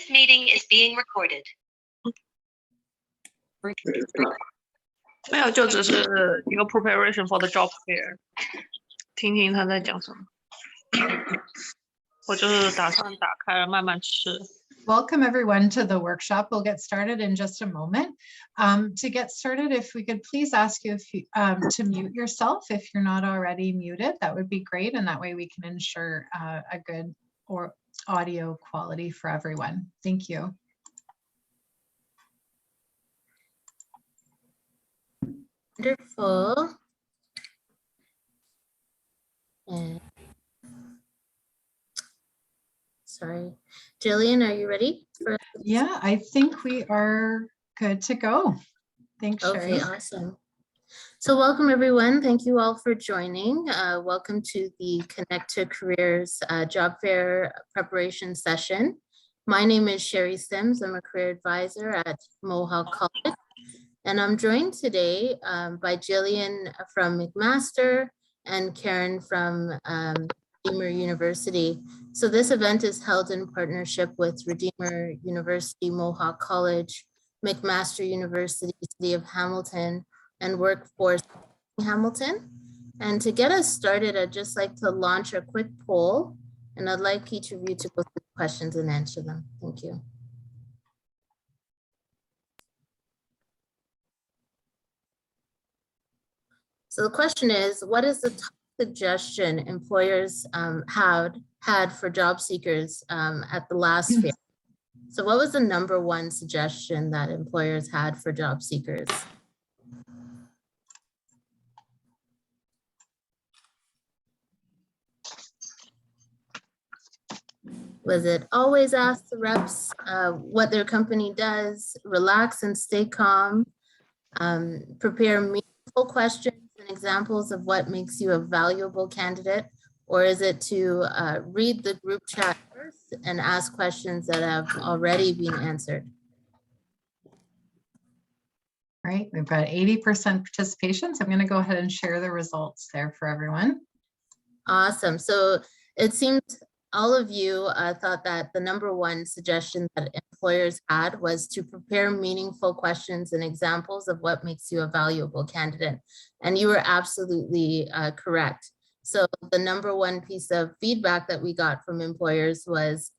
This meeting is being recorded. 没有，就只是一个 preparation for the job fair， 听听他在讲什么。我就是打算打开了慢慢吃。 Welcome everyone to the workshop. We'll get started in just a moment. To get started, if we could please ask you to mute yourself if you're not already muted, that would be great. And that way we can ensure a good audio quality for everyone. Thank you. Wonderful. And sorry, Jillian, are you ready? Yeah, I think we are good to go. Thanks, Okay, Sherry. awesome. So welcome everyone. Thank you all for joining. Welcome to the Connect to Careers Job Fair preparation session. My name is Sherry Sims. I'm a career advisor at Mohawk College. And I'm joined today by Jillian from McMaster and Karen from Redeemer University. So this event is held in partnership with Redeemer University, Mohawk College, McMaster University, City of Hamilton, and Workforce Hamilton. And to get us started, I'd just like to launch a quick poll, and I'd like each of you to go through the questions and answer them. Thank you. So the question is, what is the top suggestion employers had for job seekers at the last fair? So what was the #1 suggestion that employers had for job seekers? Was it always ask the reps what their company does, relax and stay calm, prepare meaningful questions and examples of what makes you a valuable candidate? Or is it to read the group chat first and ask questions that have already been answered? All right, we've got 80% participation. So I'm going to go ahead and share the results there for everyone. Awesome. So it seems all of you thought that the #1 suggestion that employers had was to prepare meaningful questions and examples of what makes you a valuable candidate. And you were absolutely correct. So the #1 piece of feedback that we got from employers was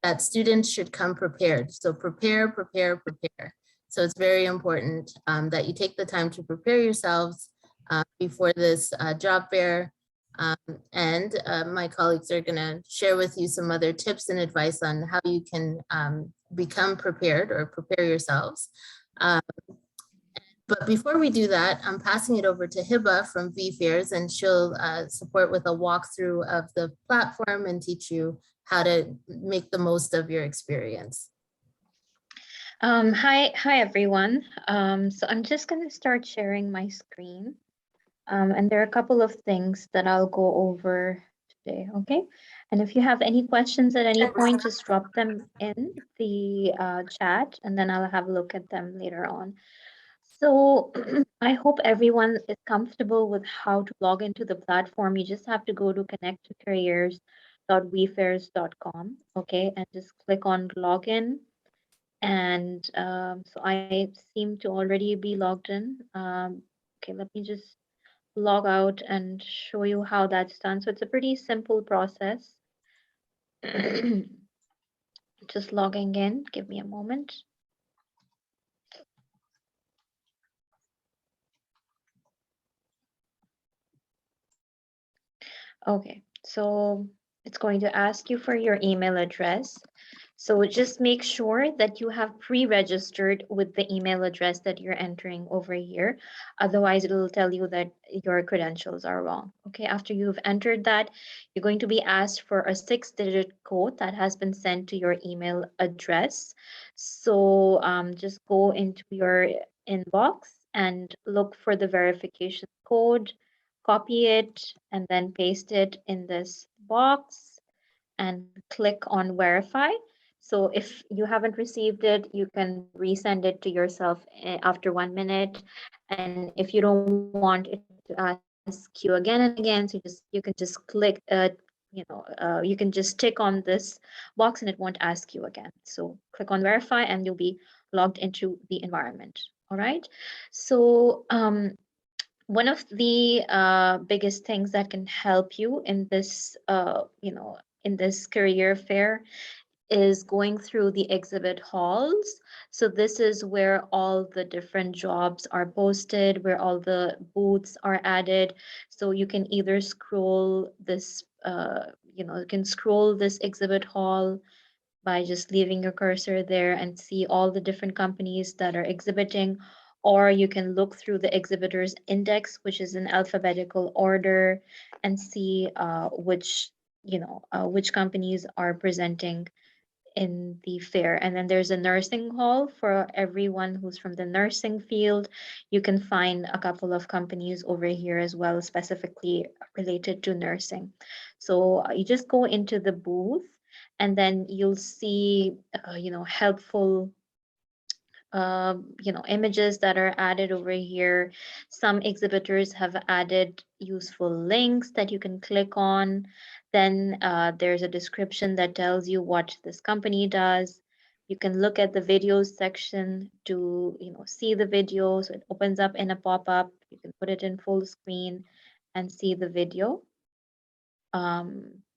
that students should come prepared. So prepare, prepare, prepare. So it's very important that you take the time to prepare yourselves before this job fair. And my colleagues are going to share with you some other tips and advice on how you can become prepared or prepare yourselves. But before we do that, I'm passing it over to Hiba from VFairs, and she'll support with a walkthrough of the platform and teach you how to make the most of your experience. Hi everyone. So I'm just going to start sharing my screen. And there are a couple of things that I'll go over today, okay? And if you have any questions at any point, just drop them in the chat, and then I'll have a look at them later on. So I hope everyone is comfortable with how to log into the platform. You just have to go to connecttocareers.vfairs.com, okay? And just click on login. And so I seem to already be logged in. Okay, let me just log out and show you how that's done. So it's a pretty simple process. Just logging in, give me a moment. Okay, so it's going to ask you for your email address. So just make sure that you have pre-registered with the email address that you're entering over here. Otherwise, it will tell you that your credentials are wrong. Okay, after you've entered that, you're going to be asked for a 6-digit code that has been sent to your email address. So just go into your inbox and look for the verification code, copy it, and then paste it in this box and click on verify. So if you haven't received it, you can resend it to yourself after 1 minute. And if you don't want it to ask you again and again, so you can just click you can just tick on this box and it won't ask you again. So click on verify and you'll be logged into the environment. All right. So one of the biggest things that can help you in this, in this career fair is going through the exhibit halls. So this is where all the different jobs are posted, where all the booths are added. So you can either scroll this, you can scroll this exhibit hall by just leaving your cursor there and see all the different companies that are exhibiting, or you can look through the exhibitors index, which is in alphabetical order, and see which companies are presenting in the fair. And then there's a nursing hall for everyone who's from the nursing field. You can find a couple of companies over here as well, specifically related to nursing. So you just go into the booth and then you'll see, helpful images that are added over here. Some exhibitors have added useful links that you can click on. Then there's a description that tells you what this company does. You can look at the videos section to see the video. So it opens up in a pop-up. You can put it in full screen and see the video.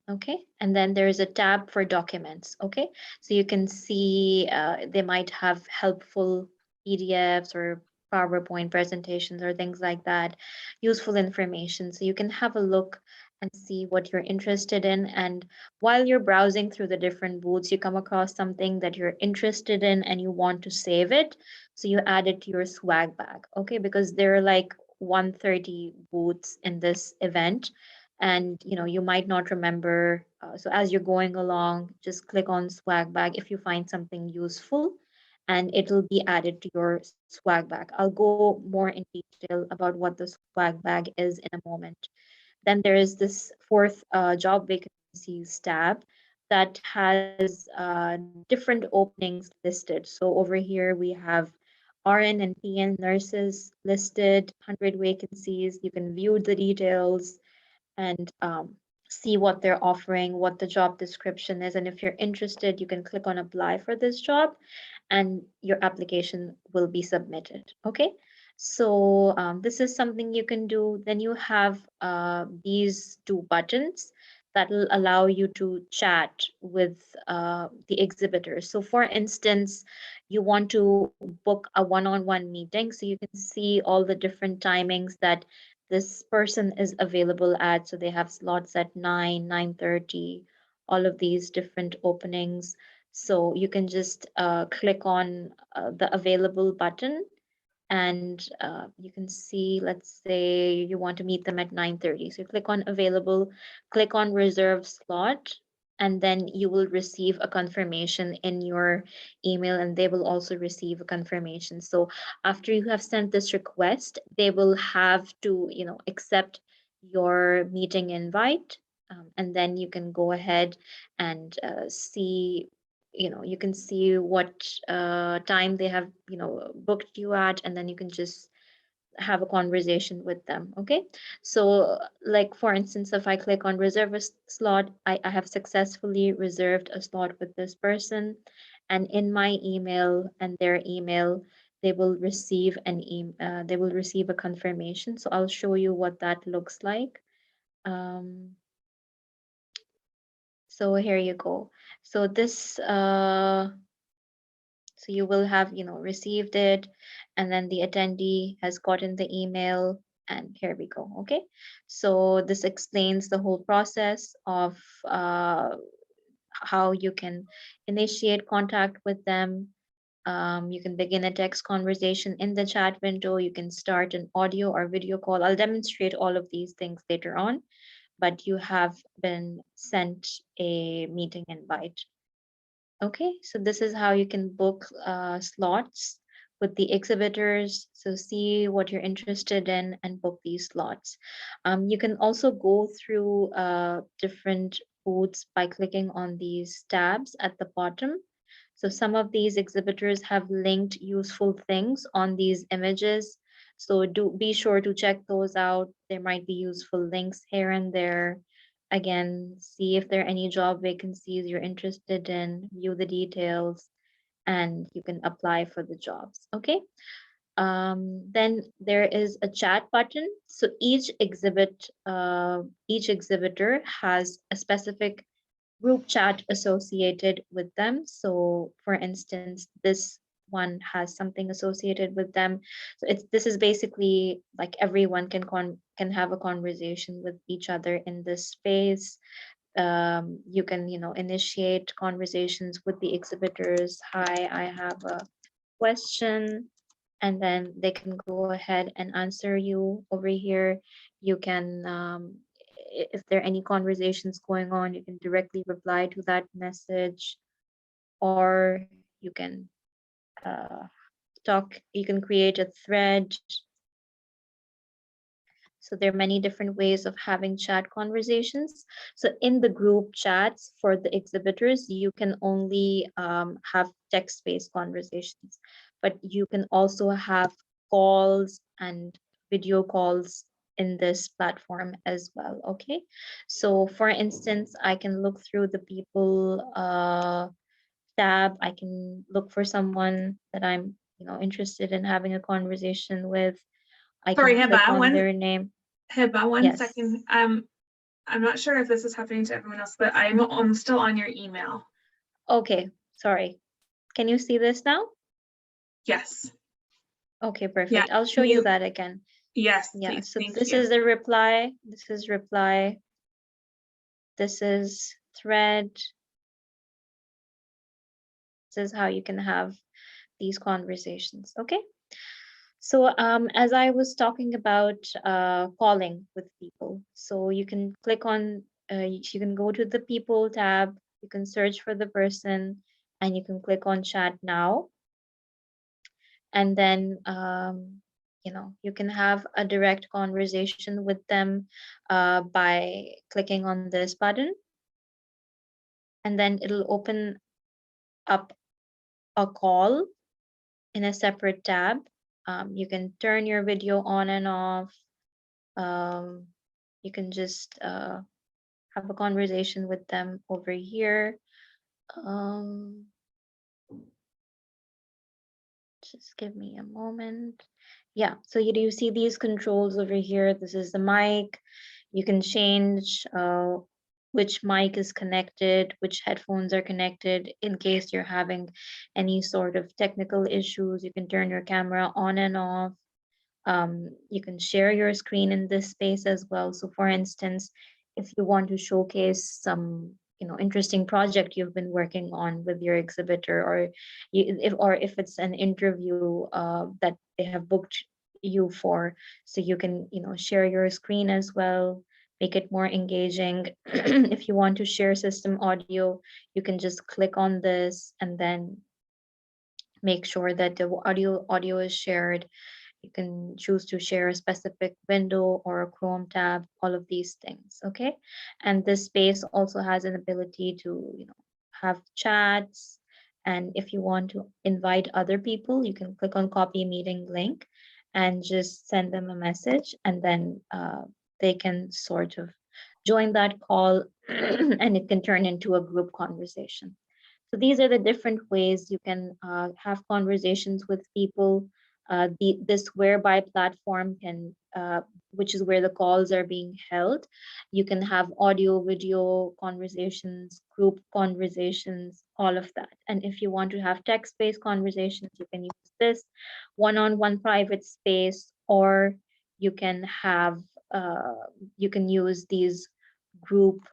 Okay, and then there's a tab for documents. Okay, so you can see they might have helpful PDFs or PowerPoint presentations or things like that, useful information. So you can have a look and see what you're interested in. And while you're browsing through the different booths, you come across something that you're interested in and you want to save it. So you add it to your swag bag. Okay, because there are like 130 booths in this event, and you might not remember. So as you're going along, just click on swag bag if you find something useful, and it'll be added to your swag bag. I'll go more in detail about what the swag bag is in a moment. Then there is this fourth job vacancies tab that has different openings listed. So over here we have RN and PN nurses listed, 100 vacancies. You can view the details and see what they're offering, what the job description is. And if you're interested, you can click on apply for this job and your application will be submitted. Okay, so this is something you can do. Then you have these two buttons that will allow you to chat with the exhibitors. So for instance, you want to book a one-on-one meeting, so you can see all the different timings that this person is available at. So they have slots at 9, 9:30, all of these different openings. So you can just click on the available button and you can see, let's say you want to meet them at 9:30. So click on available, click on reserve slot, and then you will receive a confirmation in your email and they will also receive a confirmation. So after you have sent this request, they will have to, accept your meeting invite. And then you can go ahead and see, you can see what time they have booked you at, and then you can just have a conversation with them. Okay, so like for instance, if I click on reserve a slot, I have successfully reserved a slot with this person, and in my email and their email they will receive they will receive a confirmation. So I'll show you what that looks like. So here you go. So this so you will have, received it, and then the attendee has gotten the email, and here we go. Okay, so this explains the whole process of how you can initiate contact with them. You can begin a text conversation in the chat window. You can start an audio or video call. I'll demonstrate all of these things later on, but you have been sent a meeting invite. Okay, so this is how you can book slots with the exhibitors. So see what you're interested in and book these slots. You can also go through different booths by clicking on these tabs at the bottom. So some of these exhibitors have linked useful things on these images. So be sure to check those out. There might be useful links here and there. again, see if there are any job vacancies you're interested in, view the details, and you can apply for the jobs. Okay. Then there is a chat button. So each exhibitor has a specific group chat associated with them. So for instance, this one has something associated with them. So this is basically like everyone can have a conversation with each other in this space. You can, initiate conversations with the exhibitors. Hi, I have a question, and then they can go ahead and answer you over here. You can, if there are any conversations going on, you can directly reply to that message, or you can you can create a thread. So there are many different ways of having chat conversations. So in the group chats for the exhibitors, you can only have text-based conversations, but you can also have calls and video calls in this platform as well. Okay. So for instance, I can look through the people tab. I can look for someone that I'm, interested in having a conversation with. I Sorry, can click Hiba, on their name. Hiba, one Yes. second. I'm not sure if this is happening to everyone else, but I'm still on your email. Okay, sorry. Can you see this now? Yes. Okay, perfect. Yeah, I'll show you that again. Yes, Yeah, please. so Thank this you. is the reply. This is reply. This is thread. This is how you can have these conversations. Okay. So as I was talking about calling with people, so you can click on, you can go to the people tab, you can search for the person, and you can click on chat now. And then, you can have a direct conversation with them by clicking on this button. And then it'll open up a call in a separate tab. You can turn your video on and off. You can just have a conversation with them over here. Just give me a moment. Yeah, so you see these controls over here. This is the mic. You can change which mic is connected, which headphones are connected. In case you're having any sort of technical issues, you can turn your camera on and off. You can share your screen in this space as well. So for instance, if you want to showcase some interesting project you've been working on with your exhibitor, or if it's an interview that they have booked you for, so you can share your screen as well, make it more engaging. If you want to share system audio, you can just click on this and then make sure that the audio is shared. You can choose to share a specific window or a Chrome tab, all of these things, okay? And this space also has an ability to, have chats. And if you want to invite other people, you can click on copy meeting link and just send them a message, and then they can sort of join that call and it can turn into a group conversation. So these are the different ways you can have conversations with people. This Whereby platform can, which is where the calls are being held. You can have audio, video conversations, group conversations, all of that. And if you want to have text-based conversations, you can use this one-on-one private space, or you can have, you can use these group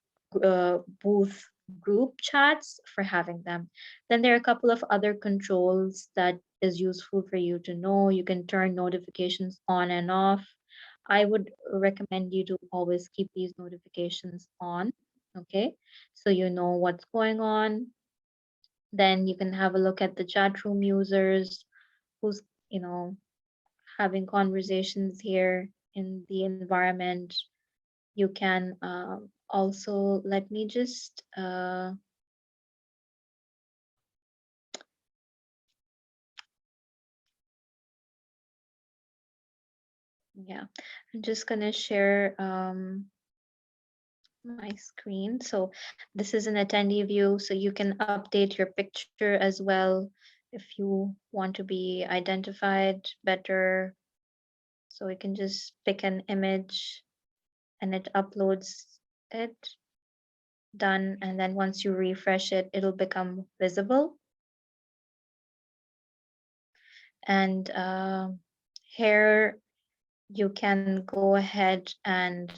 booth group chats for having them. Then there are a couple of other controls that is useful for you to know. You can turn notifications on and off. I would recommend you to always keep these notifications on, okay? So you know what's going on. Then you can have a look at the chat room users who's, having conversations here in the environment. You can also, let me just yeah, I'm just gonna share my screen. So this is an attendee view, so you can update your picture as well if you want to be identified better. So you can just pick an image and it uploads it. Done. And then once you refresh it, it'll become visible. And here you can go ahead and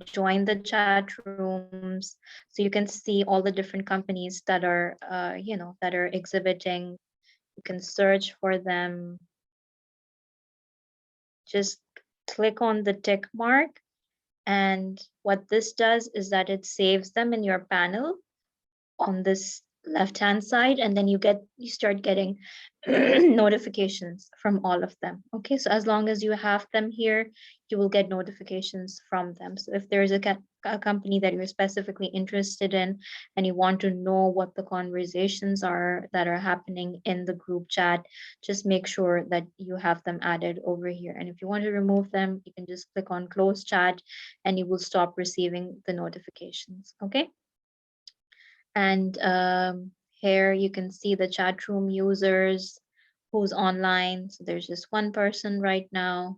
join the chat rooms, so you can see all the different companies that are that are exhibiting. You can search for them. Just click on the tick mark, and what this does is that it saves them in your panel on this left hand side, and then you start getting notifications from all of them. Okay, so as long as you have them here, you will get notifications from them. So if there's a company that you're specifically interested in and you want to know what the conversations are that are happening in the group chat, just make sure that you have them added over here. And if you want to remove them, you can just click on close chat and you will stop receiving the notifications. Okay. And here you can see the chat room users who's online. So there's just one person right now.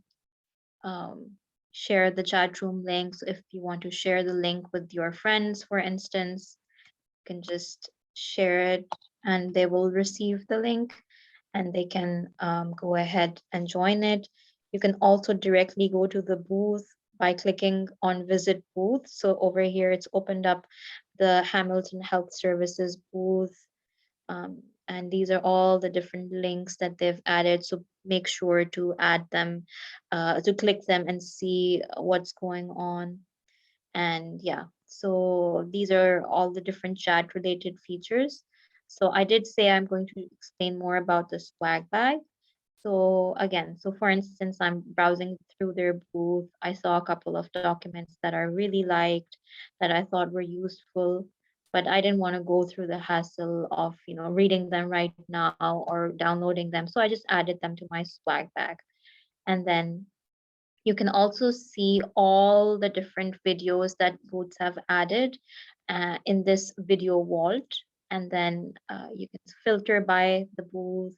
Share the chat room link. So if you want to share the link with your friends, for instance, you can just share it and they will receive the link and they can go ahead and join it. You can also directly go to the booth by clicking on visit booth. So over here, it's opened up the Hamilton Health Services booth. And these are all the different links that they've added. So make sure to add them, to click them and see what's going on. And yeah, so these are all the different chat related features. So I did say I'm going to explain more about the swag bag. So again, so for instance, I'm browsing through their booth. I saw a couple of documents that I really liked, that I thought were useful, but I didn't want to go through the hassle of, reading them right now or downloading them. So I just added them to my swag bag. And then you can also see all the different videos that booths have added in this video vault. And then you can filter by the booth.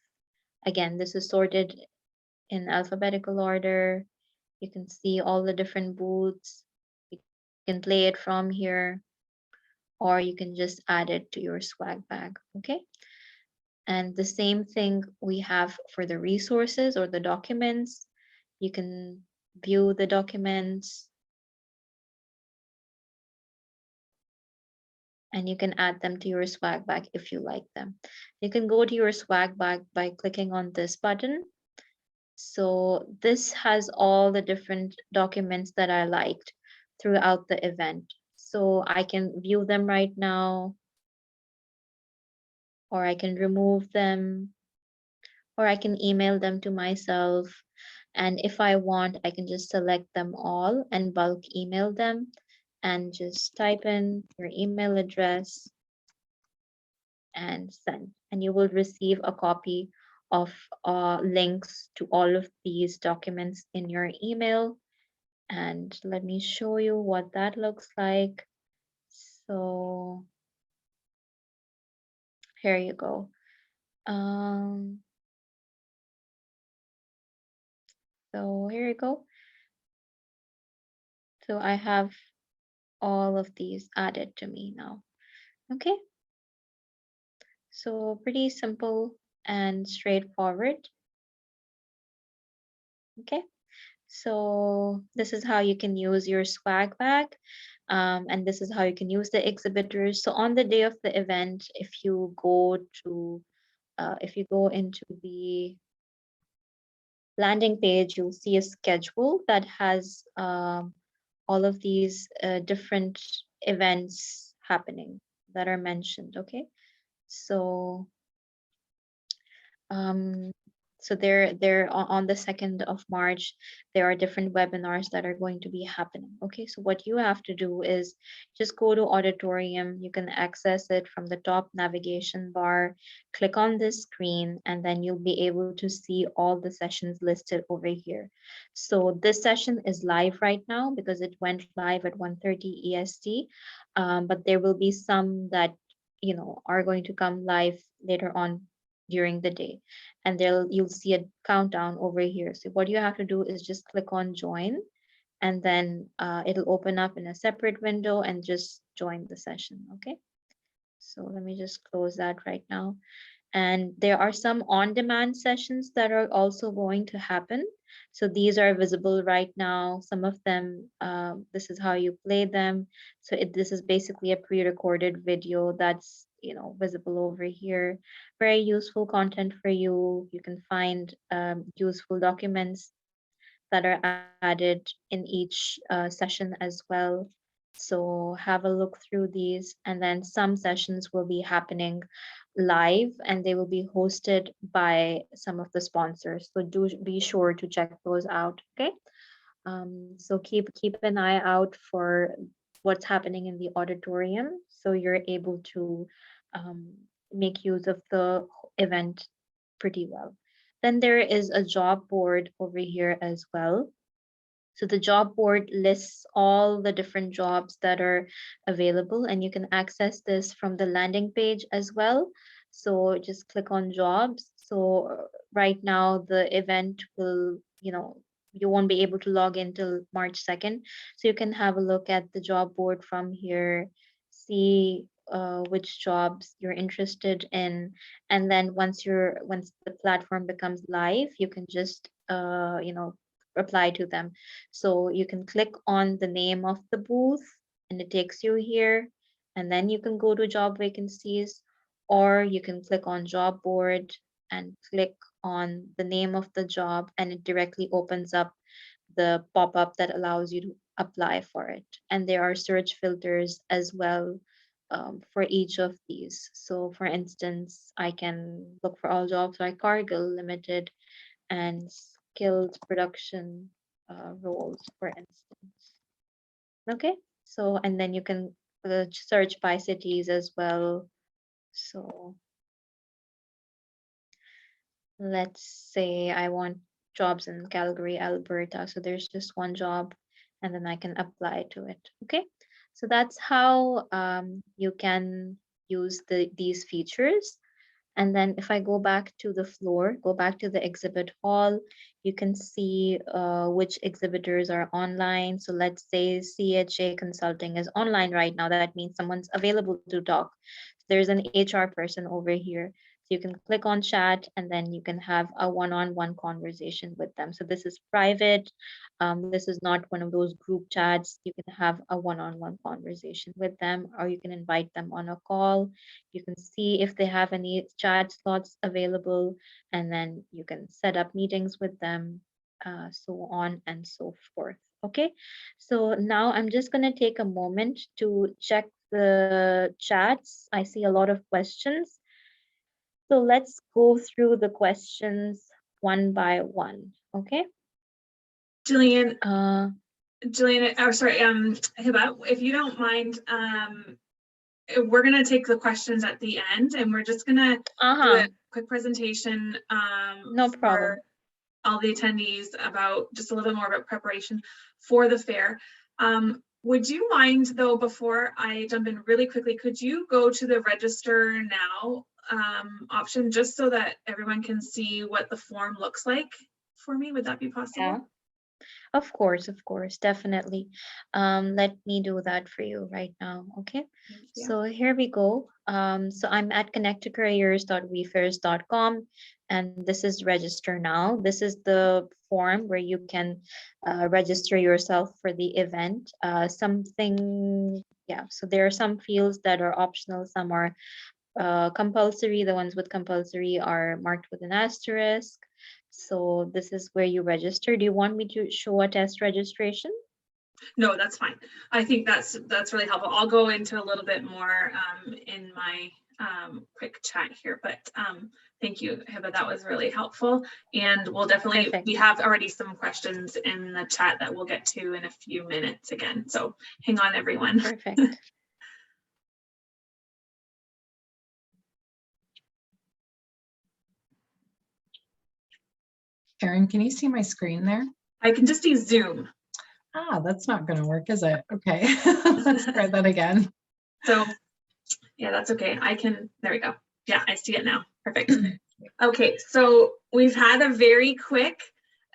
Again, this is sorted in alphabetical order. You can see all the different booths. You can play it from here, or you can just add it to your swag bag, okay? And the same thing we have for the resources or the documents. You can view the documents and you can add them to your swag bag if you like them. You can go to your swag bag by clicking on this button. So this has all the different documents that I liked throughout the event. So I can view them right now, or I can remove them, or I can email them to myself. And if I want, I can just select them all and bulk email them and just type in your email address and send. And you will receive a copy of links to all of these documents in your email. And let me show you what that looks like. So here you go. So here you go. So I have all of these added to me now. Okay. So pretty simple and straightforward. Okay. So this is how you can use your swag bag. And this is how you can use the exhibitors. So on the day of the event, if you go into the landing page, you'll see a schedule that has all of these different events happening that are mentioned. Okay, so So they're on the 2nd of March. There are different webinars that are going to be happening. Okay, so what you have to do is just go to auditorium. You can access it from the top navigation bar, click on this screen, and then you'll be able to see all the sessions listed over here. So this session is live right now because it went live at 1:30 EST, but there will be some that are going to come live later on during the day, and you'll see a countdown over here. So what you have to do is just click on join, and then it'll open up in a separate window and just join the session. Okay, so let me just close that right now. And there are some on-demand sessions that are also going to happen. So these are visible right now. Some of them, this is how you play them. So this is basically a pre-recorded video that's visible over here. Very useful content for you. You can find useful documents that are added in each session as well. So have a look through these, and then some sessions will be happening live and they will be hosted by some of the sponsors. So do be sure to check those out. Okay. So keep an eye out for what's happening in the auditorium, so you're able to make use of the event pretty well. Then there is a job board over here as well. So the job board lists all the different jobs that are available, and you can access this from the landing page as well. So just click on jobs. So right now the event will, you won't be able to log in till March 2nd. So you can have a look at the job board from here, see which jobs you're interested in, and then once the platform becomes live, you can just apply to them. So you can click on the name of the booth and it takes you here, and then you can go to job vacancies, or you can click on job board and click on the name of the job, and it directly opens up the pop-up that allows you to apply for it. And there are search filters as well for each of these. So for instance, I can look for all jobs like Cargill Limited and skilled production roles, for instance. Okay, so and then you can search by cities as well. So let's say I want jobs in Calgary, Alberta. So there's just one job, and then I can apply to it. Okay, so that's how you can use these features. And then if I go back to the floor, go back to the exhibit hall, you can see which exhibitors are online. So let's say CHA Consulting is online right now. That means someone's available to talk. There's an HR person over here. So you can click on chat, and then you can have a one-on-one conversation with them. So this is private. This is not one of those group chats. You can have a one-on-one conversation with them, or you can invite them on a call. You can see if they have any chat slots available, and then you can set up meetings with them, so on and so forth. Okay, so now I'm just going to take a moment to check the chats. I see a lot of questions. So let's go through the questions one by one. Okay. Jillian, or sorry, Hiba, if you don't mind, we're gonna take the questions at the end, and we're just gonna do a quick presentation no problem for all the attendees about just a little bit more about preparation for the fair. Would you mind though, before I jump in really quickly, could you go to the register now option, just so that everyone can see what the form looks like for me? Would that be possible? Yeah. Of course, definitely. Let me do that for you right now. Okay. So here we go. So I'm at connecttocareers.wefairs.com, and this is register now. This is the form where you can register yourself for the event. So there are some fields that are optional, some are compulsory. The ones with compulsory are marked with an asterisk. So this is where you register. Do you want me to show a test registration? No, that's fine. I think that's really helpful. I'll go into a little bit more in my quick chat here, but thank you, Hiba. That was really helpful. And we'll definitely, Perfect. we have already some questions in the chat that we'll get to in a few minutes again. So hang on, everyone. Perfect. Karen, can you see my screen there? I can just do Zoom. Ah, that's not going to work, is it? Okay, let's try that again. So yeah, that's okay. I can, there we go. Yeah, I see it now. Perfect. Okay, so we've had a very quick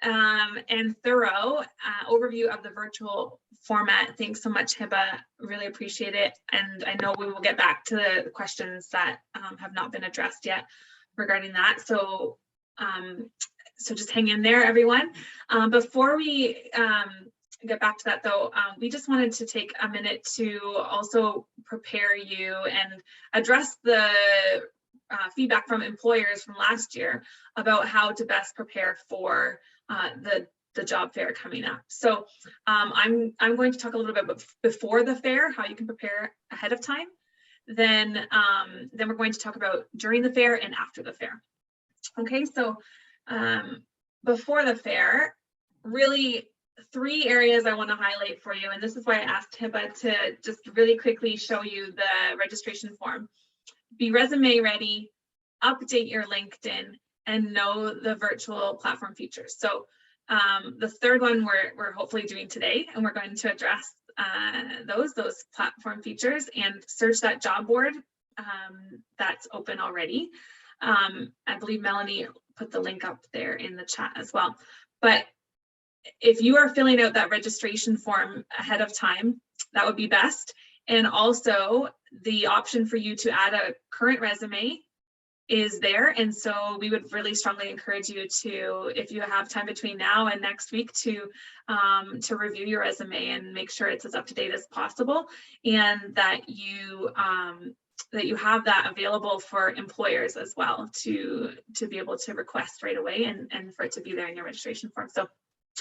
and thorough overview of the virtual format. Thanks so much, Hiba. Really appreciate it. And I know we will get back to the questions that have not been addressed yet regarding that. So, so just hang in there, everyone. Before we get back to that though, we just wanted to take a minute to also prepare you and address the feedback from employers from last year about how to best prepare for the job fair coming up. So I'm going to talk a little bit before the fair, how you can prepare ahead of time. Then we're going to talk about during the fair and after the fair. Okay, so before the fair, really 3 areas I want to highlight for you, and this is why I asked Hiba to just really quickly show you the registration form. Be resume ready, update your LinkedIn, and know the virtual platform features. So the third one we're hopefully doing today, and we're going to address those platform features and search that job board that's open already. I believe Melanie put the link up there in the chat as well. But if you are filling out that registration form ahead of time, that would be best. And also the option for you to add a current resume is there. And so we would really strongly encourage you to, if you have time between now and next week, to review your resume and make sure it's as up to date as possible, and that you have that available for employers as well to be able to request right away and for it to be there in your registration form. So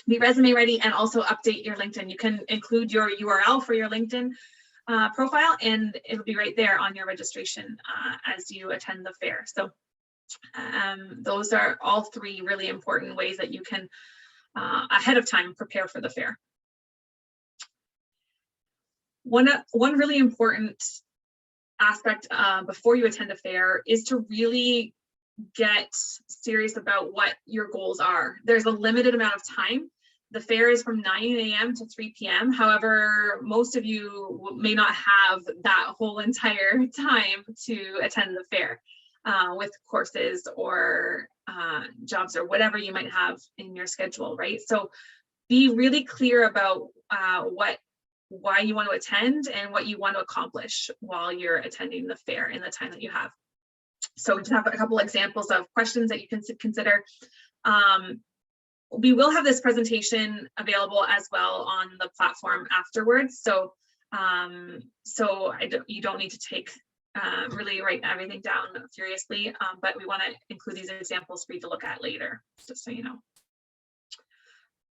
be resume ready and also update your LinkedIn. You can include your URL for your LinkedIn profile, and it'll be right there on your registration as you attend the fair. So those are all 3 really important ways that you can ahead of time prepare for the fair. One really important aspect before you attend a fair is to really get serious about what your goals are. There's a limited amount of time. The fair is from 9 a.m. to 3 p.m. However, most of you may not have that whole entire time to attend the fair with courses or jobs or whatever you might have in your schedule, right? So be really clear about why you want to attend and what you want to accomplish while you're attending the fair in the time that you have. So we just have a couple examples of questions that you can consider. We will have this presentation available as well on the platform afterwards. So you don't need to take really write everything down furiously, but we want to include these examples for you to look at later, just so you know.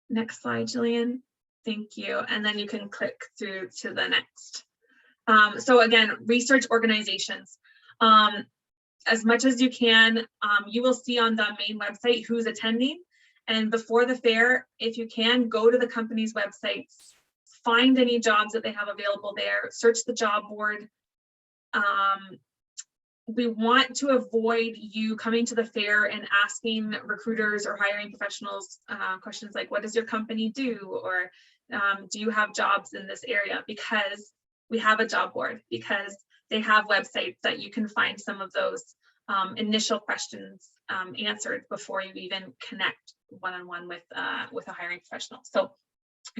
Next slide, Jillian. Thank you. And then you can click through to the next. So again, research organizations. As much as you can, you will see on the main website who's attending. And before the fair, if you can, go to the company's websites, find any jobs that they have available there, search the job board. We want to avoid you coming to the fair and asking recruiters or hiring professionals questions like, what does your company do? Or do you have jobs in this area? Because we have a job board, because they have websites that you can find some of those initial questions answered before you even connect one-on-one with a hiring professional. So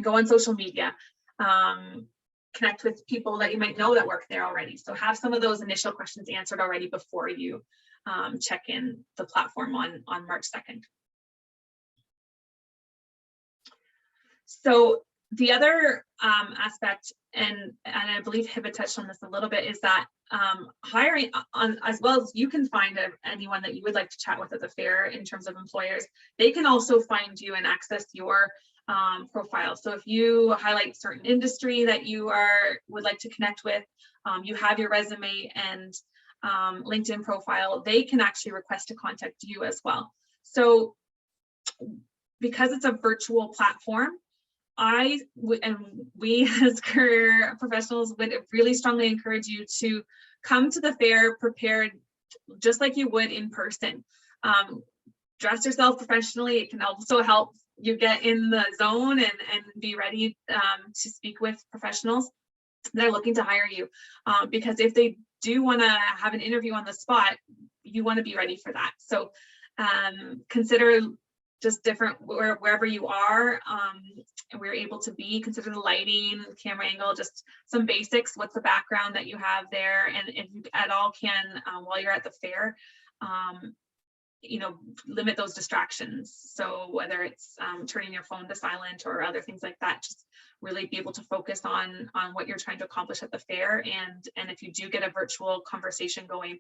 go on social media, connect with people that you might know that work there already. So have some of those initial questions answered already before you check in the platform on March 2nd. So the other aspect, and I believe Hiba touched on this a little bit, is that hiring on, as well as you can find anyone that you would like to chat with at the fair in terms of employers, they can also find you and access your profile. So if you highlight certain industry that you would like to connect with, you have your resume, and LinkedIn profile, they can actually request to contact you as well. So because it's a virtual platform, and we as career professionals would really strongly encourage you to come to the fair prepared just like you would in person. Dress yourself professionally. It can also help you get in the zone and be ready to speak with professionals that are looking to hire you. Because if they do want to have an interview on the spot, you want to be ready for that. So consider just different wherever you are and we're able to be, consider the lighting, camera angle, just some basics. What's the background that you have there? And if you at all can, while you're at the fair, you know, limit those distractions. So whether it's turning your phone to silent or other things like that, just really be able to focus on what you're trying to accomplish at the fair. And if you do get a virtual conversation going,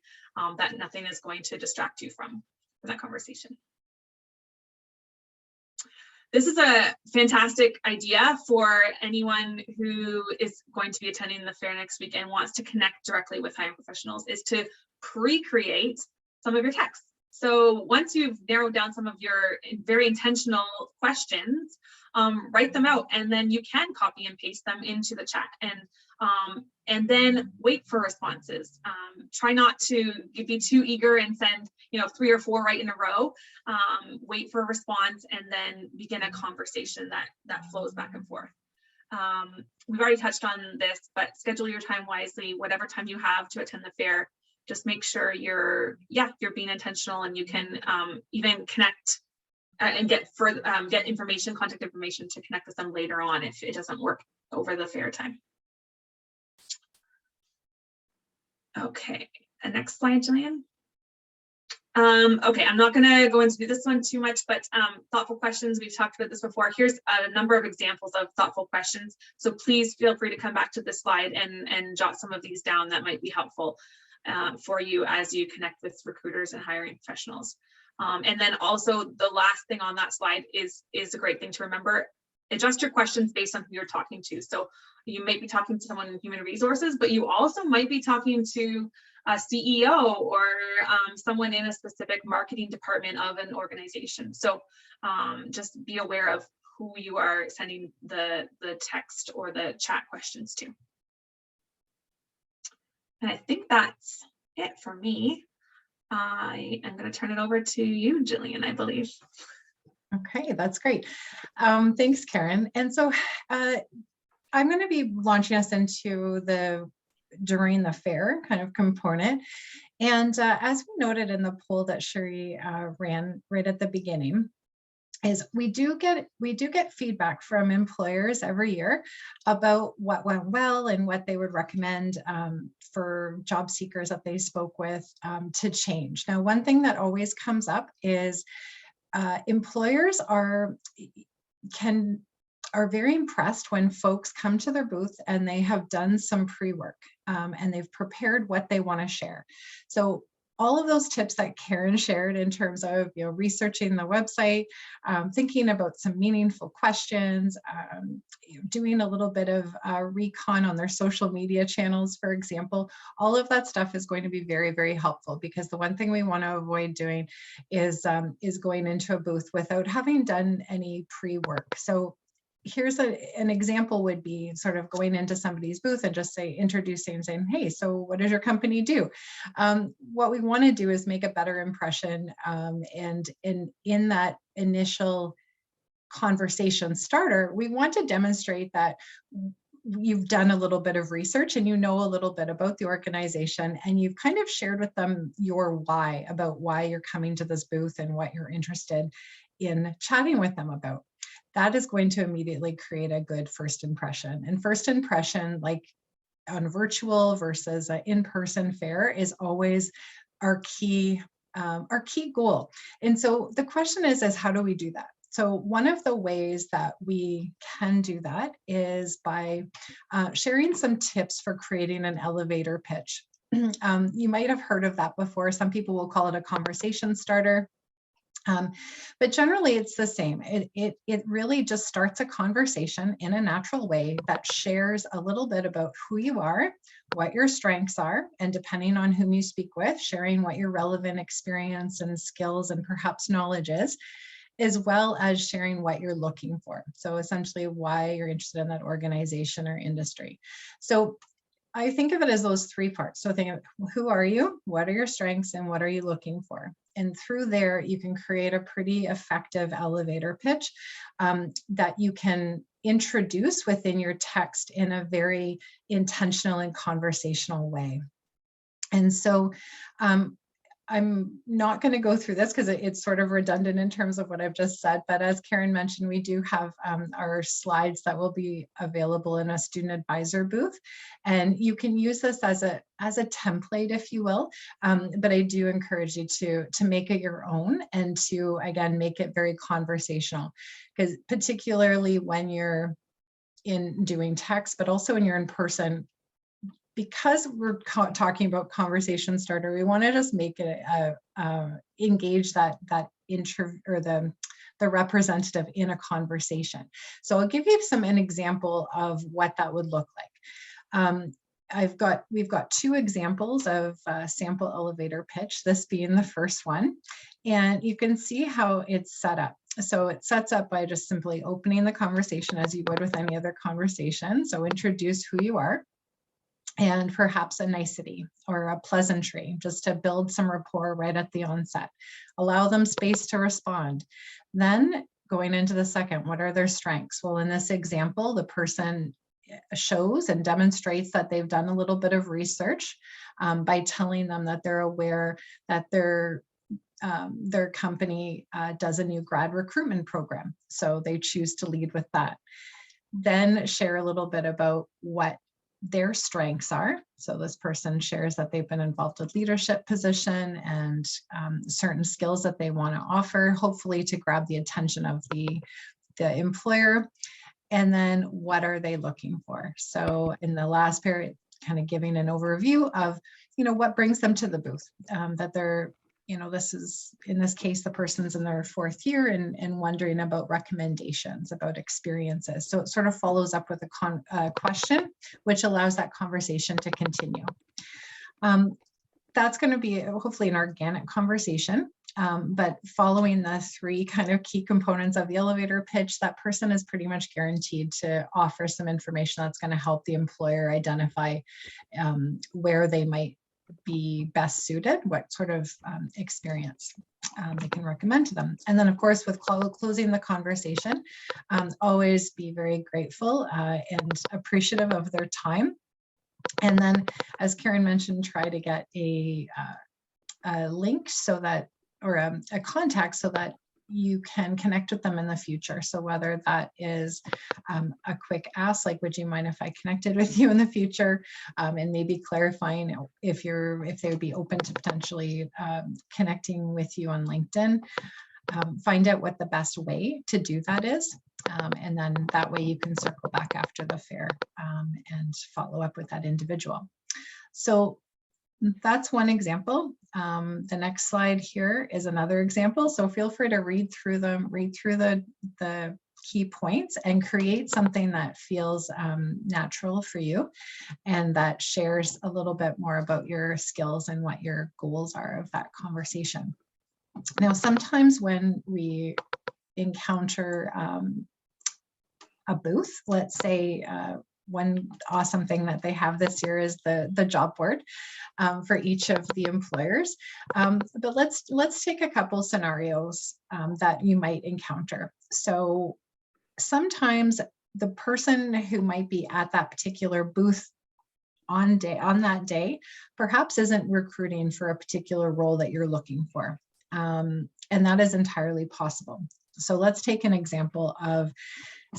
that nothing is going to distract you from that conversation. This is a fantastic idea for anyone who is going to be attending the fair next week and wants to connect directly with hiring professionals, is to pre-create some of your text. So once you've narrowed down some of your very intentional questions, write them out, and then you can copy and paste them into the chat, and then wait for responses. Try not to be too eager and send 3 or 4 right in a row. Wait for a response and then begin a conversation that flows back and forth. We've already touched on this, but schedule your time wisely. Whatever time you have to attend the fair, just make sure you're being intentional, and you can even connect and get information, contact information to connect with them later on if it doesn't work over the fair time. Okay, the next slide, Jillian. Okay, I'm not gonna go into this one too much, but thoughtful questions, we've talked about this before. Here's a number of examples of thoughtful questions. So please feel free to come back to this slide and jot some of these down that might be helpful for you as you connect with recruiters and hiring professionals. And then also the last thing on that slide is a great thing to remember. Adjust your questions based on who you're talking to. So you might be talking to someone in human resources, but you also might be talking to a CEO or someone in a specific marketing department of an organization. So just be aware of who you are sending the text or the chat questions to. And I think that's it for me. I am going to turn it over to you, Jillian, I believe. Okay, that's great. Thanks, Karen. And so I'm going to be launching us into during the fair kind of component. And as we noted in the poll that Sherry ran right at the beginning, is we do get feedback from employers every year about what went well and what they would recommend for job seekers that they spoke with to change. Now, one thing that always comes up is employers are very impressed when folks come to their booth and they have done some pre-work and they've prepared what they want to share. So all of those tips that Karen shared in terms of researching the website, thinking about some meaningful questions, doing a little bit of recon on their social media channels, for example, all of that stuff is going to be very, very helpful, because the one thing we want to avoid doing is going into a booth without having done any pre-work. So here's an example would be sort of going into somebody's booth and just introducing and saying, hey, so what does your company do? What we want to do is make a better impression. And in that initial conversation starter, we want to demonstrate that you've done a little bit of research and you know a little bit about the organization, and you've kind of shared with them your why, about why you're coming to this booth and what you're interested in chatting with them about. That is going to immediately create a good first impression. And first impression, like on virtual versus an in-person fair, is always our key goal. And so the question is how do we do that? So one of the ways that we can do that is by sharing some tips for creating an elevator pitch. You might have heard of that before. Some people will call it a conversation starter. But generally it's the same. It really just starts a conversation in a natural way that shares a little bit about who you are, what your strengths are, and depending on whom you speak with, sharing what your relevant experience and skills and perhaps knowledge is, as well as sharing what you're looking for. So essentially why you're interested in that organization or industry. So I think of it as those three parts. So think of who are you, what are your strengths, and what are you looking for? And through there, you can create a pretty effective elevator pitch that you can introduce within your text in a very intentional and conversational way. And so I'm not going to go through this because it's sort of redundant in terms of what I've just said, but as Karen mentioned, we do have our slides that will be available in a student advisor booth, and you can use this as a template, if you will, but I do encourage you to make it your own and to, again, make it very conversational, because particularly when you're in doing text, but also when you're in person, because we're talking about conversation starter, we want to just make it engage that or the representative in a conversation. So I'll give you an example of what that would look like. We've got two examples of sample elevator pitch, this being the first one, and you can see how it's set up. So it sets up by just simply opening the conversation as you would with any other conversation. So introduce who you are, and perhaps a nicety or a pleasantry, just to build some rapport right at the onset. Allow them space to respond. Then going into the second, what are their strengths? Well, in this example, the person shows and demonstrates that they've done a little bit of research by telling them that they're aware that their company does a new grad recruitment program. So they choose to lead with that. Then share a little bit about what their strengths are. So this person shares that they've been involved with leadership position and certain skills that they want to offer, hopefully to grab the attention of the employer. And then what are they looking for? So in the last period, kind of giving an overview of, what brings them to the booth, that they're, this is, in this case, the person's in their 4th year and wondering about recommendations, about experiences. So it sort of follows up with a question, which allows that conversation to continue. That's going to be hopefully an organic conversation, but following the 3 kind of key components of the elevator pitch, that person is pretty much guaranteed to offer some information that's going to help the employer identify where they might be best suited, what sort of experience they can recommend to them. And then of course, with closing the conversation, always be very grateful and appreciative of their time. And then, as Karen mentioned, try to get a link so that, or a contact so that you can connect with them in the future. So whether that is a quick ask, like, would you mind if I connected with you in the future? And maybe clarifying if they would be open to potentially connecting with you on LinkedIn. Find out what the best way to do that is. And then that way you can circle back after the fair and follow up with that individual. So that's one example. The next slide here is another example. So feel free to read through them, the key points and create something that feels natural for you and that shares a little bit more about your skills and what your goals are of that conversation. Now, sometimes when we encounter a booth, let's say one awesome thing that they have this year is the job board for each of the employers. But let's take a couple scenarios that you might encounter. So sometimes the person who might be at that particular booth on that day perhaps isn't recruiting for a particular role that you're looking for. And that is entirely possible. So let's take an example of,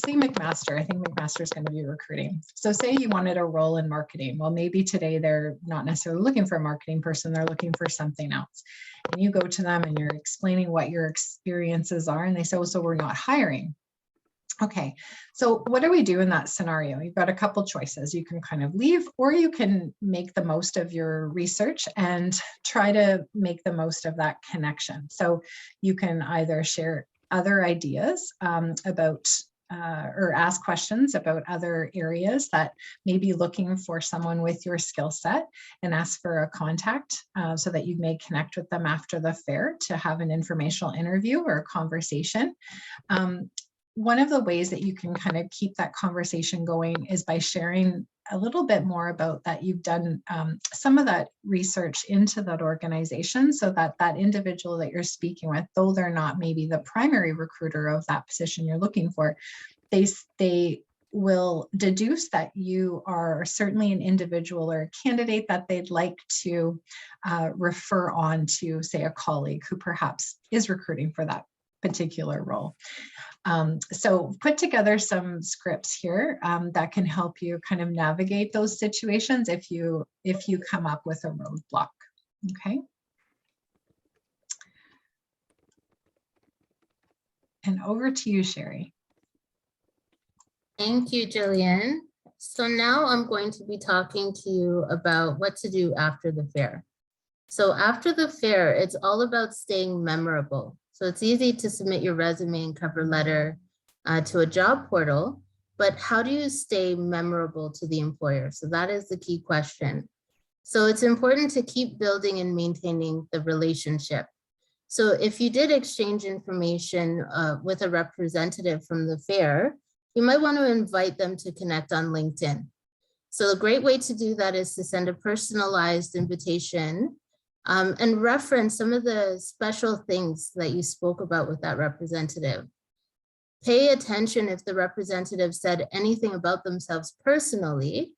say, McMaster. I think McMaster is going to be recruiting. So say you wanted a role in marketing. Well, maybe today they're not necessarily looking for a marketing person, they're looking for something else. And you go to them and you're explaining what your experiences are, and they say, well, so we're not hiring. Okay, so what do we do in that scenario? You've got a couple choices. You can kind of leave, or you can make the most of your research and try to make the most of that connection. So you can either share other ideas about or ask questions about other areas that may be looking for someone with your skill set, and ask for a contact so that you may connect with them after the fair to have an informational interview or a conversation. One of the ways that you can kind of keep that conversation going is by sharing a little bit more about that you've done some of that research into that organization, so that that individual that you're speaking with, though they're not maybe the primary recruiter of that position you're looking for, they will deduce that you are certainly an individual or a candidate that they'd like to refer on to, say, a colleague who perhaps is recruiting for that particular role. So put together some scripts here that can help you kind of navigate those situations if you come up with a roadblock. Okay. And over to you, Sherry. Thank you, Jillian. So now I'm going to be talking to you about what to do after the fair. So after the fair, it's all about staying memorable. So it's easy to submit your resume and cover letter to a job portal, but how do you stay memorable to the employer? So that is the key question. So it's important to keep building and maintaining the relationship. So if you did exchange information with a representative from the fair, you might want to invite them to connect on LinkedIn. So a great way to do that is to send a personalized invitation and reference some of the special things that you spoke about with that representative. Pay attention if the representative said anything about themselves personally,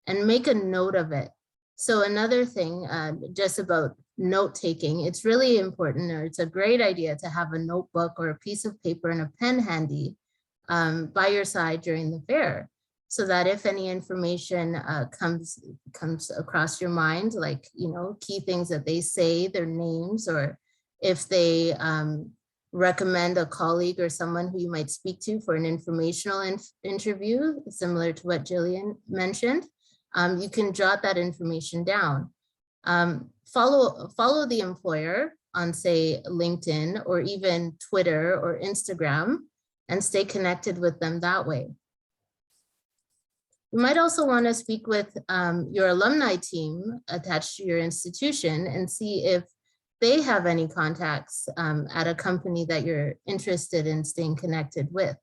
and make a note of it. So another thing, just about note taking, it's really important, or it's a great idea to have a notebook or a piece of paper and a pen handy by your side during the fair, so that if any information comes across your mind, like, you know, key things that they say, their names, or if they recommend a colleague or someone who you might speak to for an informational interview, similar to what Jillian mentioned, you can jot that information down. Follow the employer on, say, LinkedIn or even Twitter or Instagram, and stay connected with them that way. You might also want to speak with your alumni team attached to your institution and see if they have any contacts at a company that you're interested in staying connected with.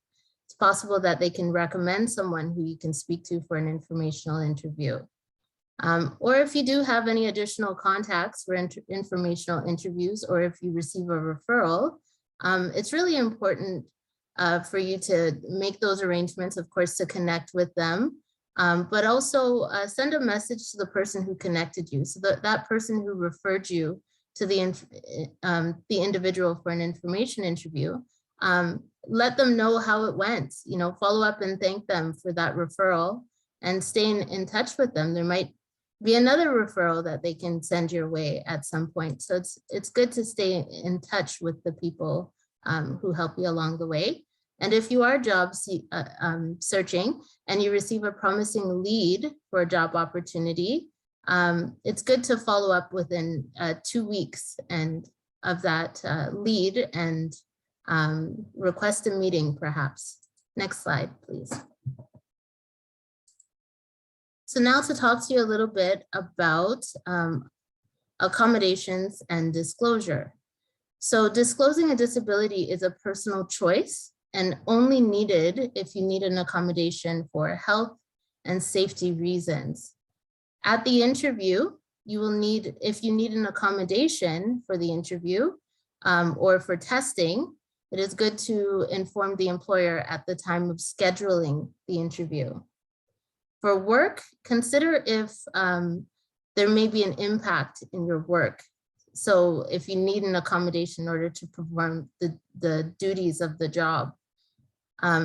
It's possible that they can recommend someone who you can speak to for an informational interview. Or if you do have any additional contacts for informational interviews, or if you receive a referral, it's really important for you to make those arrangements, of course, to connect with them, but also send a message to the person who connected you, so that person who referred you to the individual for an information interview, let them know how it went, you know, follow up and thank them for that referral, and stay in touch with them. There might be another referral that they can send your way at some point. So it's good to stay in touch with the people who help you along the way. And if you are job searching and you receive a promising lead for a job opportunity, it's good to follow up within 2 weeks of that lead and request a meeting perhaps. Next slide, please. So now to talk to you a little bit about accommodations and disclosure. So disclosing a disability is a personal choice and only needed if you need an accommodation for health and safety reasons. At the interview, you will need, if you need an accommodation for the interview or for testing, it is good to inform the employer at the time of scheduling the interview. For work, consider if there may be an impact in your work. So if you need an accommodation in order to perform the duties of the job.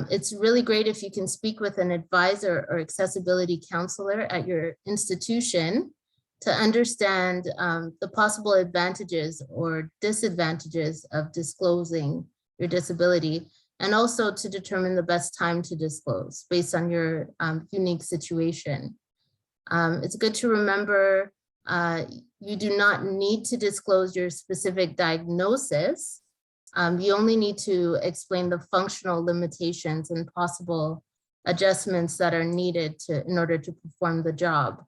It's really great if you can speak with an advisor or accessibility counselor at your institution to understand the possible advantages or disadvantages of disclosing your disability. and also to determine the best time to disclose based on your unique situation. It's good to remember you do not need to disclose your specific diagnosis. You only need to explain the functional limitations and possible adjustments that are needed in order to perform the job.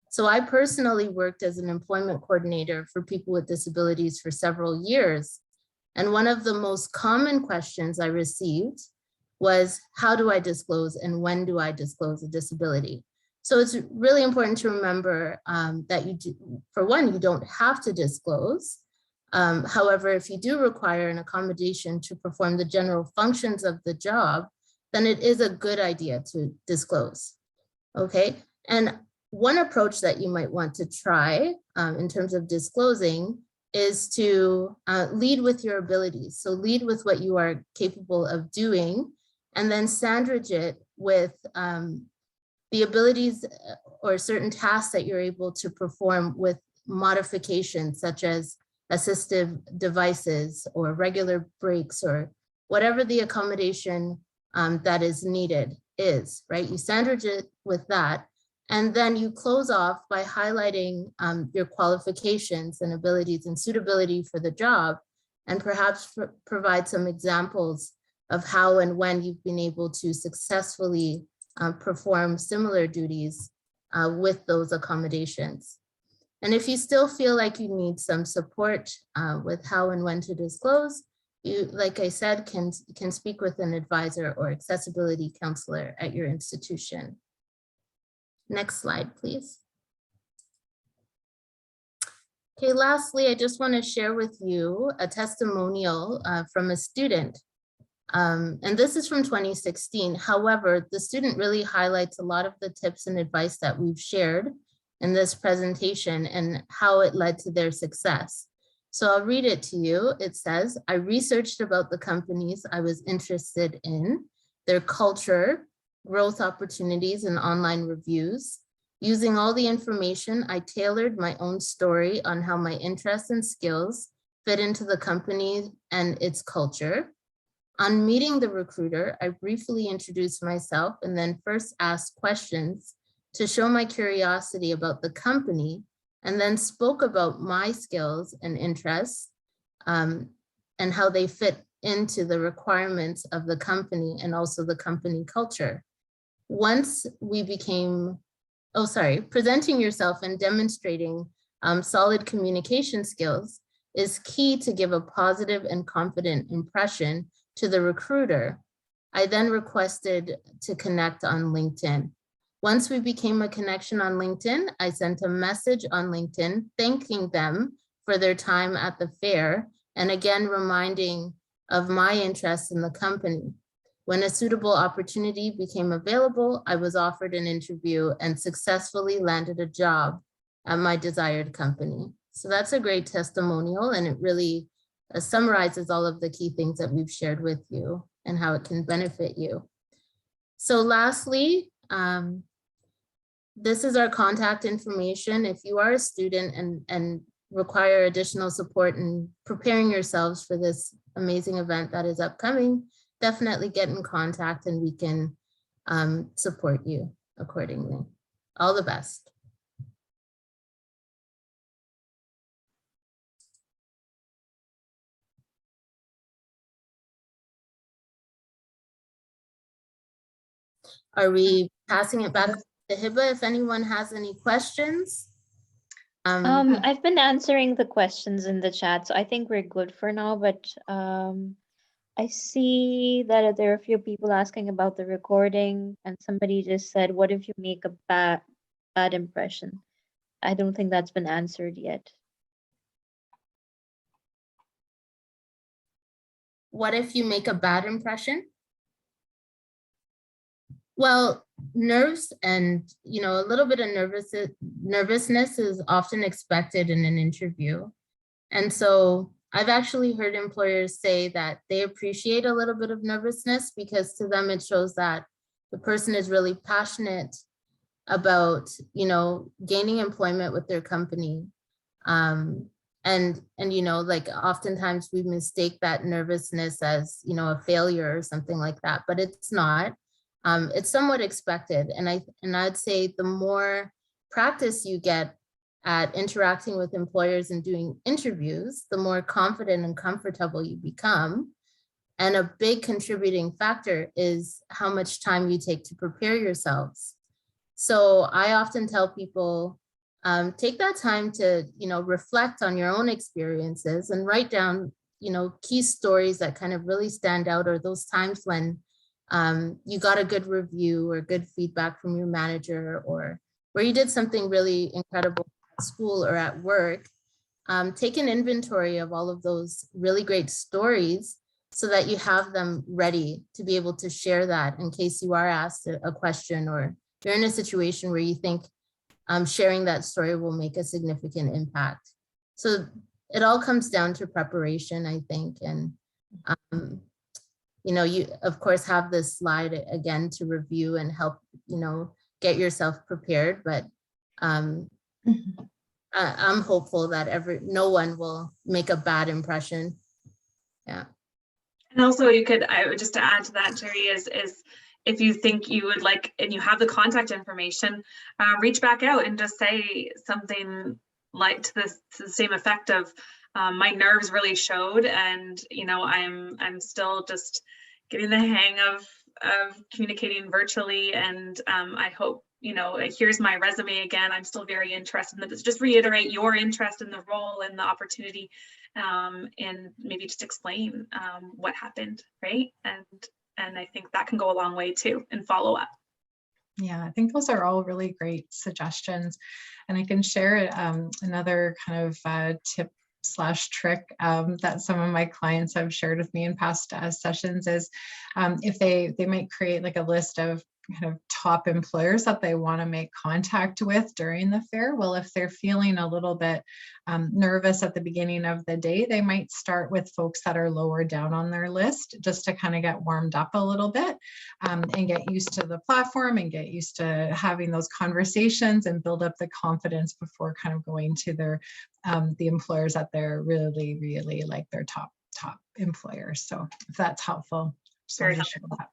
So I personally worked as an employment coordinator for people with disabilities for several years. And one of the most common questions I received was, how do I disclose and when do I disclose a disability? So it's really important to remember that for one, you don't have to disclose. However, if you do require an accommodation to perform the general functions of the job, then it is a good idea to disclose, okay? And one approach that you might want to try in terms of disclosing is to lead with your abilities. So lead with what you are capable of doing, and then sandwich it with the abilities or certain tasks that you're able to perform with modifications such as assistive devices or regular breaks or whatever the accommodation that is needed is, right? You sandwich it with that, and then you close off by highlighting your qualifications and abilities and suitability for the job, and perhaps provide some examples of how and when you've been able to successfully perform similar duties with those accommodations. And if you still feel like you need some support with how and when to disclose, you, like I said, can speak with an advisor or accessibility counselor at your institution. Next slide, please. Okay, lastly, I just want to share with you a testimonial from a student. And this is from 2016. However, the student really highlights a lot of the tips and advice that we've shared in this presentation and how it led to their success. So I'll read it to you. It says, I researched about the companies I was interested in, their culture, growth opportunities, and online reviews. Using all the information, I tailored my own story on how my interests and skills fit into the company and its culture. On meeting the recruiter, I briefly introduced myself and then first asked questions to show my curiosity about the company, and then spoke about my skills and interests and how they fit into the requirements of the company and also the company culture. Once we became, presenting yourself and demonstrating solid communication skills is key to give a positive and confident impression to the recruiter. I then requested to connect on LinkedIn. Once we became a connection on LinkedIn, I sent a message on LinkedIn thanking them for their time at the fair, and again reminding of my interest in the company. When a suitable opportunity became available, I was offered an interview and successfully landed a job at my desired company. So that's a great testimonial, and it really summarizes all of the key things that we've shared with you and how it can benefit you. So lastly, this is our contact information. If you are a student and require additional support in preparing yourselves for this amazing event that is upcoming, definitely get in contact and we can support you accordingly. All the best. Are we passing it back to Hiba if anyone has any questions? I've been answering the questions in the chat, so I think we're good for now, but I see that there are a few people asking about the recording, and somebody just said, what if you make a bad impression? I don't think that's been answered yet. What if you make a bad impression? Well, nerves and, a little bit of nervousness is often expected in an interview. And so I've actually heard employers say that they appreciate a little bit of nervousness because to them it shows that the person is really passionate about, gaining employment with their company. And you know, like oftentimes we mistake that nervousness as, you know, a failure or something like that, but it's not. It's somewhat expected. And I'd say the more practice you get at interacting with employers and doing interviews, the more confident and comfortable you become. And a big contributing factor is how much time you take to prepare yourselves. So I often tell people, take that time to, you know, reflect on your own experiences and write down, you know, key stories that kind of really stand out, or those times when you got a good review or good feedback from your manager, or where you did something really incredible at school or at work. Take an inventory of all of those really great stories so that you have them ready to be able to share that in case you are asked a question, or you're in a situation where you think sharing that story will make a significant impact. So it all comes down to preparation, I think. And, you know, you of course have this slide again to review and help, you know, get yourself prepared. But I'm hopeful that no one will make a bad impression. Yeah. And also I would just to add to that, Jerry, is if you think you would like, and you have the contact information, reach back out and just say something like to the same effect of, my nerves really showed, and you know, I'm still just getting the hang of communicating virtually, and I hope, you know, here's my resume again. I'm still very interested in this. Just reiterate your interest in the role and the opportunity, and maybe just explain what happened, right? And I think that can go a long way too, and follow up. Yeah, I think those are all really great suggestions. And I can share another kind of tip / trick that some of my clients have shared with me in past sessions is if they might create like a list of kind of top employers that they want to make contact with during the fair. Well, if they're feeling a little bit nervous at the beginning of the day, they might start with folks that are lower down on their list, just to kind of get warmed up a little bit and get used to the platform and get used to having those conversations and build up the confidence before kind of going to their the employers that they're really, really like their top employers. So if that's helpful, just wanted to share that.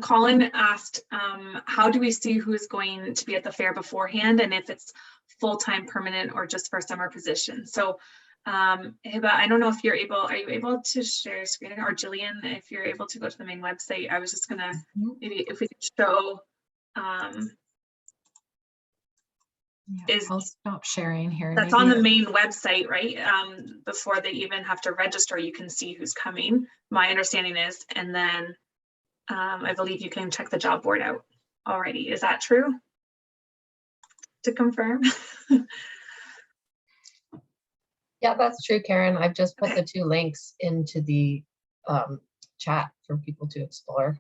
Colin asked, how do we see who's going to be at the fair beforehand, and if it's full-time, permanent, or just for summer position? So Hiba, I don't know if are you able to share screen, or Jillian, if you're able to go to the main website? I was just gonna, maybe if we could show, Yeah, I'll stop sharing here. That's on the main website, right? Before they even have to register, you can see who's coming, my understanding is, and then I believe you can check the job board out already. Is that true? To confirm? Yeah, that's true, Karen. I've just put the 2 links into the chat for people to explore.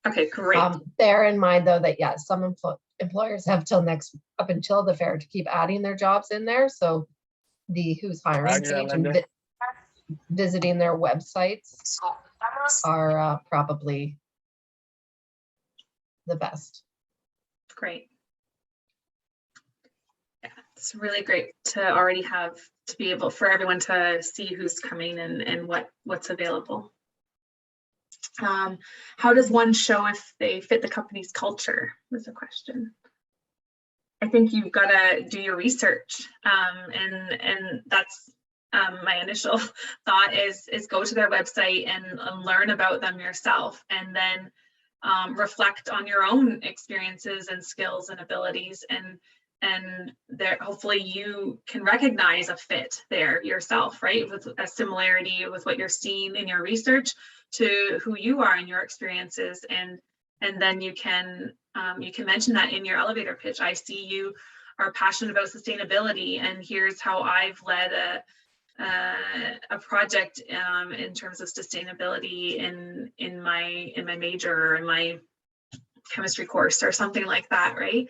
Okay, great. Bear in mind though that, yeah, some employers have up until the fair to keep adding their jobs in there. So the who's hiring page and visiting their websites are probably the best. Great. Yeah, it's really great to already have, to be able for everyone to see who's coming and what's available. How does one show if they fit the company's culture, was the question. I think you've got to do your research, and that's my initial thought is go to their website and learn about them yourself, and then reflect on your own experiences and skills and abilities, and there hopefully you can recognize a fit there yourself, right, with a similarity with what you're seeing in your research to who you are in your experiences, and then you can mention that in your elevator pitch. I see you are passionate about sustainability, and here's how I've led a project in terms of sustainability in my major or in my chemistry course or something like that, right?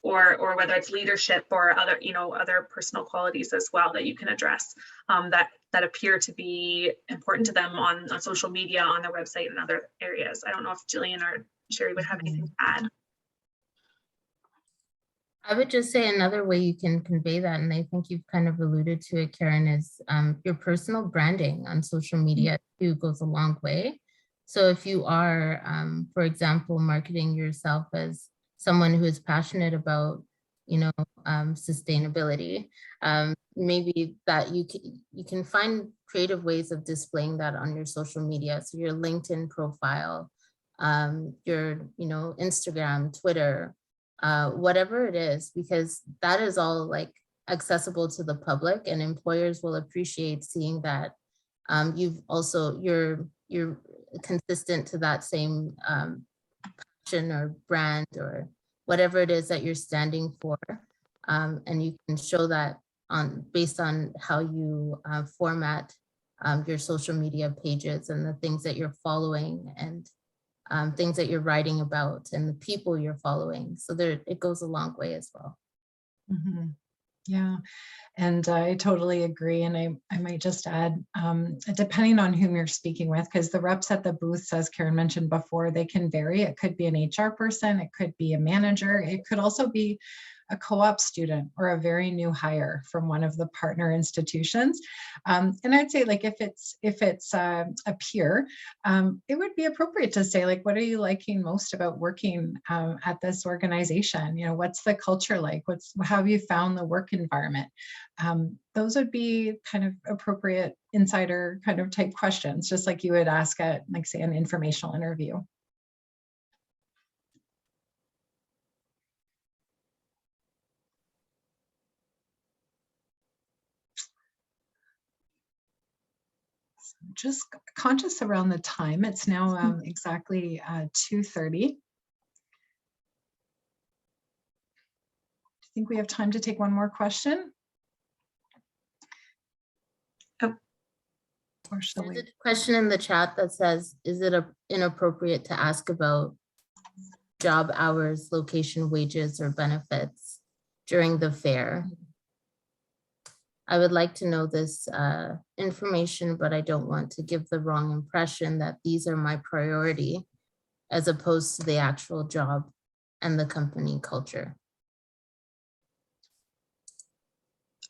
Or whether it's leadership or other personal qualities as well that you can address that appear to be important to them on social media, on their website, and other areas. I don't know if Jillian or Sherry would have anything to add. I would just say another way you can convey that, and I think you've kind of alluded to it, Karen, is your personal branding on social media too goes a long way. So if you are, for example, marketing yourself as someone who is passionate about, sustainability, maybe that you can find creative ways of displaying that on your social media. So your LinkedIn profile, your, Instagram, Twitter, whatever it is, because that is all like accessible to the public, and employers will appreciate seeing that you're consistent to that same passion or brand or whatever it is that you're standing for, and you can show that based on how you format your social media pages and the things that you're following and things that you're writing about and the people you're following. So it goes a long way as well. Mhm. Yeah, and I totally agree. And I might just add, depending on whom you're speaking with, because the reps at the booths, as Karen mentioned before, they can vary. It could be an HR person, it could be a manager, it could also be a co-op student or a very new hire from one of the partner institutions. And I'd say, like, if it's a peer, it would be appropriate to say, like, what are you liking most about working at this organization? What's the culture like? How have you found the work environment? Those would be kind of appropriate insider kind of type questions, just like you would ask at, like, say, an informational interview. Just conscious around the time. It's now exactly 2:30. Do you think we have time to take one more question? Oh. Or shall There's we? a question in the chat that says, is it inappropriate to ask about job hours, location, wages, or benefits during the fair? I would like to know this information, but I don't want to give the wrong impression that these are my priority as opposed to the actual job and the company culture.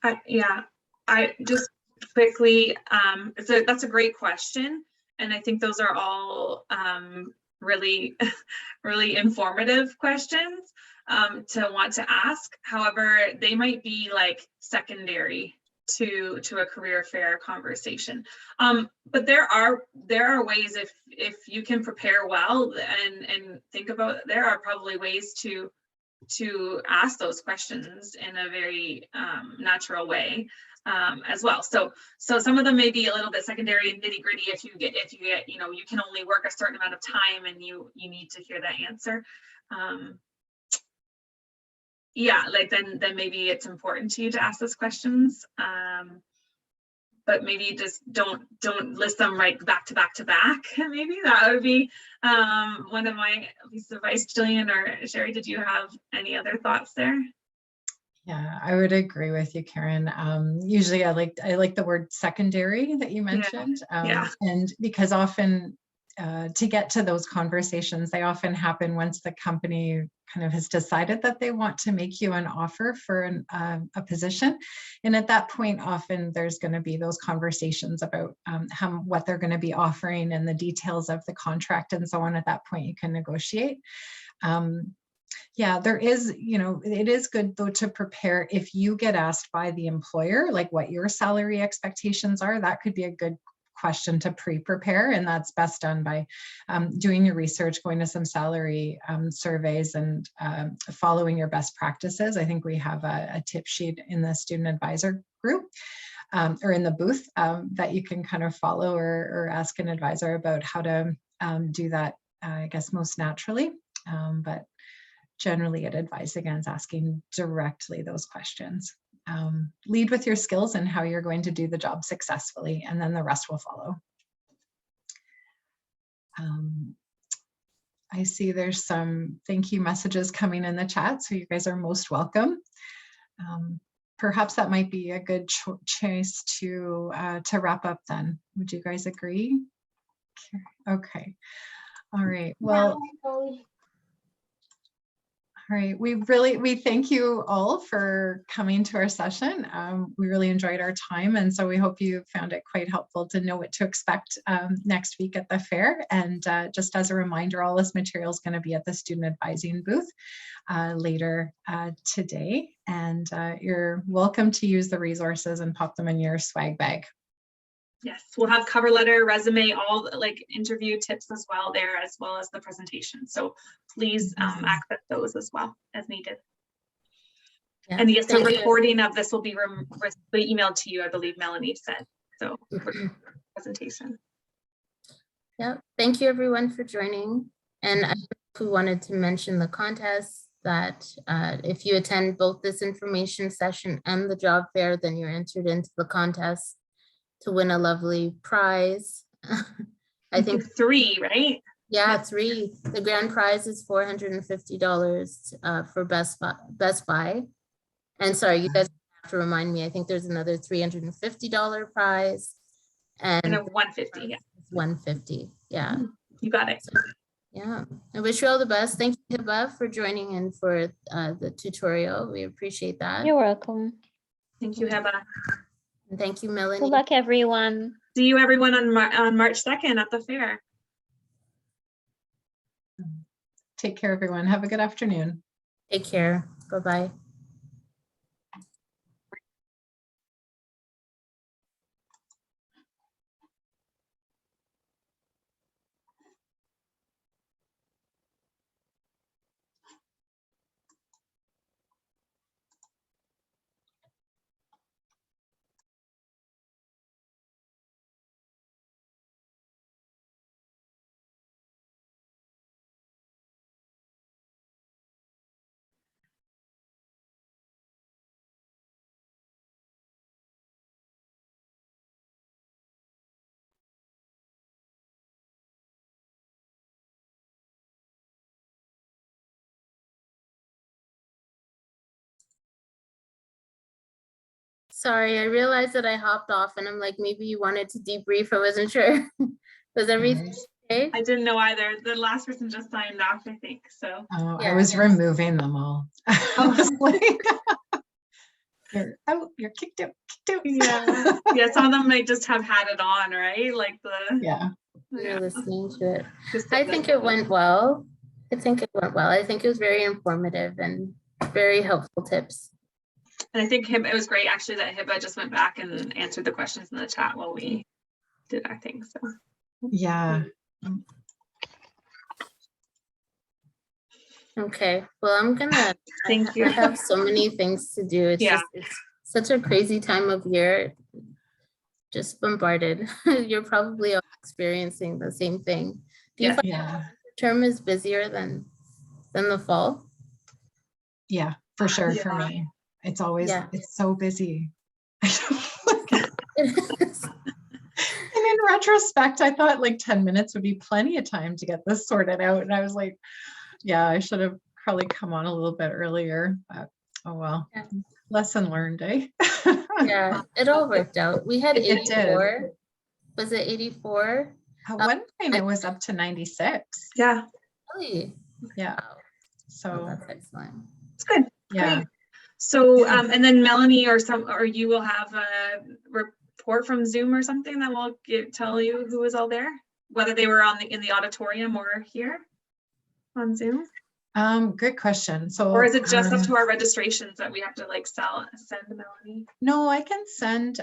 I just quickly, that's a great question. And I think those are all really, really informative questions to want to ask. However, they might be like secondary to a career fair conversation. But there are ways, if you can prepare well and think about, there are probably ways to ask those questions in a very natural way as well. So some of them may be a little bit secondary and nitty gritty if you get, you can only work a certain amount of time and you need to hear that answer. Yeah, like then maybe it's important to you to ask those questions. But maybe just don't list them right back to back to back. Maybe that would be one of my pieces of advice. Jillian or Sherry, did you have any other thoughts there? Yeah, I would agree with you, Karen. Usually I like the word secondary that you mentioned. Yeah. And because often to get to those conversations, they often happen once the company kind of has decided that they want to make you an offer for a position. And at that point, often there's going to be those conversations about what they're going to be offering and the details of the contract and so on. At that point, you can negotiate. Yeah, there is, it is good though to prepare if you get asked by the employer, like what your salary expectations are. That could be a good question to pre-prepare, and that's best done by doing your research, going to some salary surveys, and following your best practices. I think we have a tip sheet in the student advisor group or in the booth that you can kind of follow or ask an advisor about how to do that, I guess, most naturally. But generally, I'd advise against asking directly those questions. Lead with your skills and how you're going to do the job successfully, and then the rest will follow. I see there's some thank you messages coming in the chat, so you guys are most welcome. Perhaps that might be a good choice to wrap up then. Would you guys agree? Okay. All right. Well, all All right, we thank you all for coming to our session. We really enjoyed our time, and so we hope you found it quite helpful to know what to expect next week at the fair. And just as a reminder, all this material is going to be at the student advising booth later today, and you're welcome to use the resources and pop them in your swag bag. Yes, we'll have cover letter, resume, all like interview tips as well there, as well as the presentation. So please access those as well as needed. Yeah, And yes, the thank you. recording of this will be emailed to you, I believe Melanie said. So for presentation. Yeah, thank you everyone for joining. And I wanted to mention the contest that if you attend both this information session and the job fair, then you're entered into the contest to win a lovely prize. I think 3, right? yeah, 3. The grand prize is $450 for Best Buy. And sorry, you guys have to remind me, I think there's another $350 prize. And a And 150, yeah. 150, yeah. You got it. Yeah, I wish you all the best. Thank you, Hiba, for joining in for the tutorial. We appreciate that. You're welcome. Thank you, Heba. And thank you, Melanie. Good luck, everyone. See you everyone on March 2nd at the fair. Take care, everyone. Have a good afternoon. Take care. Bye-bye. Sorry, I realized that I hopped off and I'm like, maybe you wanted to debrief. I wasn't sure. Was everything okay? I didn't know either. The last person just signed off, I think. So Oh, I Yeah. was removing them all. I was like, you're out, you're kicked out, kicked out. yeah, yeah. Some of them might just have had it on, right? Like the Yeah. You're listening to it. just I think it went well. I think it was very informative and very helpful tips. And I think it was great actually that Hiba just went back and answered the questions in the chat while we did our thing. So Yeah. Okay, well, I'm gonna, Thank you. I have so many things to do. It's Yeah. just, it's such a crazy time of year. Just bombarded. You're probably all experiencing the same thing. Do you Yes. find Yeah. the term is busier than the fall? Yeah, for sure. For Yeah. me, it's always, Yeah. it's so busy. It is. And in retrospect, I thought like 10 minutes would be plenty of time to get this sorted out. And I was like, yeah, I should have probably come on a little bit earlier, but oh well. Yeah. Lesson learned, eh? Yeah, it all worked out. We had It did. 84. Was it 84? At one point it was up to 96. yeah, Really? Yeah. Wow. Oh, So that's excellent. it's good. yeah. Great. So Yeah. and then Melanie or you will have a report from Zoom or something that will tell you who was all there, whether they were in the auditorium or here on Zoom, Great question. So or is it just up to our registrations that we have to like send to Melanie? no, I can send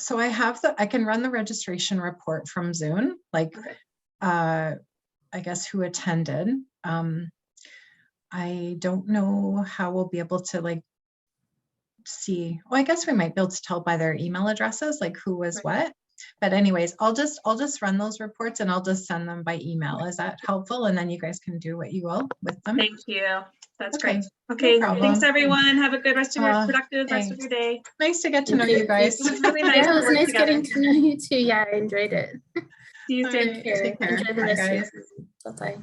so I can run the registration report from Zoom, like Okay. I guess who attended. I don't know how we'll be able to like see. Well, I guess we might be able to tell by their email addresses, like who was Right. what. But anyways, I'll just run those reports and I'll just send them by email. Is that helpful? And then you guys can do what you will with them. Thank you. That's Okay, great. Okay, problem. thanks everyone. Have a good rest of your productive rest of thanks. your day. Nice to get to know You you too. guys. It was really nice Yeah, to it was work nice together. getting to know you too. Yeah, I enjoyed it. See you All soon. right, take care. Enjoy the Bye, rest of your guys. Bye-bye.